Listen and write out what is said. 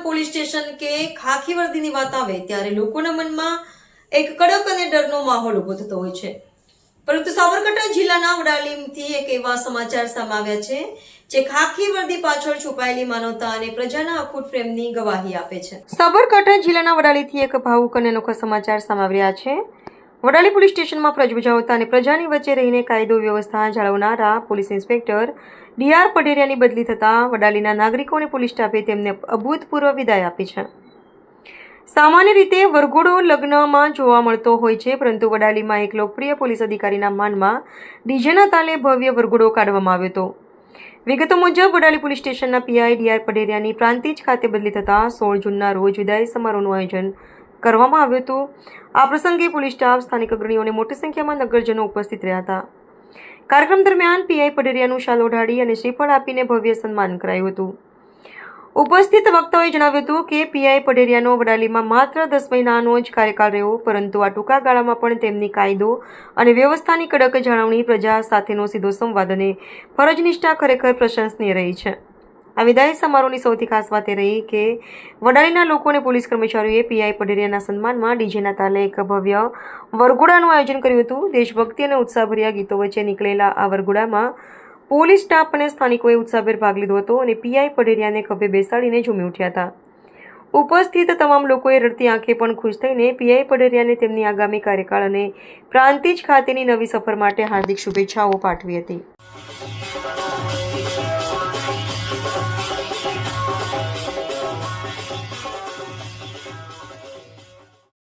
Police station કે ખાખી વર્દીની વાત આવે ત્યારે લોકોના મનમાં એક કડક અને ડરનો માહોલ ઊભો થતો હોય છે, પરંતુ સાબરકાંઠા જિલ્લાના વડાલીથી એક એવા સમાચાર સામે આવ્યા છે જે ખાખી વર્દી પાછળ છુપાયેલી માનવતા અને પ્રજાના અખૂટ પ્રેમની ગવાહી આપે છે. સાબરકાંઠા જિલ્લાના વડાલીથી એક ભાવુક અને અનોખા સમાચાર સામે આવી રહ્યા છે. વડાલી પોલીસ સ્ટેશનમાં ફરજ બજાવતા અને પ્રજાની વચ્ચે રહીને કાયદો વ્યવસ્થા જાળવનારા પોલીસ ઇન્સ્પેક્ટર ડી.આર. પઢેરિયાની બદલી થતાં વડાલીના નાગરિકો અને પોલીસ સ્ટાફે તેમને અભૂતપૂર્વ વિદાય આપી છે. સામાન્ય રીતે વરઘોડો લગ્નમાં જોવા મળતો હોય છે, પરંતુ વડાલીમાં એક લોકપ્રિય પોલીસ અધિકારીના માનમાં ડીજેના તાલે ભવ્ય વરઘોડો કાઢવામાં આવ્યો હતો. વિગતો મુજબ વડાલી પોલીસ સ્ટેશનના પીઆઈ ડી.આર. પઢેરિયાની પ્રાંતિજ ખાતે બદલી થતાં 16 જૂનના રોજ વિદાય સમારોહનું આયોજન કરવામાં આવ્યું હતું. આ પ્રસંગે પોલીસ સ્ટાફ, સ્થાનિક અગ્રણીઓ અને મોટી સંખ્યામાં નગરજનો ઉપસ્થિત રહ્યા હતા. કાર્યક્રમ દરમિયાન પીઆઈ પઢેરિયાનું શાલ ઓઢાડી અને શ્રીફળ આપીને ભવ્ય સન્માન કરાયું હતું. ઉપસ્થિત વક્તાઓએ જણાવ્યું હતું કે પીઆઈ પઢેરિયાનો વડાલીમાં માત્ર 10 મહિનાનો જ કાર્યકાળ રહ્યો, પરંતુ આ ટૂંકા ગાળામાં પણ તેમની કાયદો અને વ્યવસ્થાની કડક જાળવણી, પ્રજા સાથેનો સીધો સંવાદ અને ફરજ નિષ્ઠા ખરેખર પ્રશંસનીય રહી છે. આ વિદાય સમારોહની સૌથી ખાસ વાત એ રહી કે વડાલીના લોકો અને પોલીસ કર્મચારીઓએ પીઆઈ પઢેરિયાના સન્માનમાં ડીજેના તાલે એક ભવ્ય વરઘોડાનું આયોજન કર્યું હતું. દેશભક્તિ અને ઉત્સાહભર્યા ગીતો વચ્ચે નીકળેલા આ વરઘોડામાં પોલીસ સ્ટાફ અને સ્થાનિકોએ ઉત્સાહભેર ભાગ લીધો હતો અને પીઆઈ પઢેરિયાને ખભે બેસાડીને ઝૂમી ઉઠ્યા હતા. ઉપસ્થિત તમામ લોકોએ રડતી આંખે પણ ખુશ થઈને પીઆઈ પઢેરિયાને તેમની આગામી કાર્યકાળ અને પ્રાંતિજ ખાતેની નવી સફર માટે હાર્દિક શુભેચ્છાઓ પાઠવી હતી.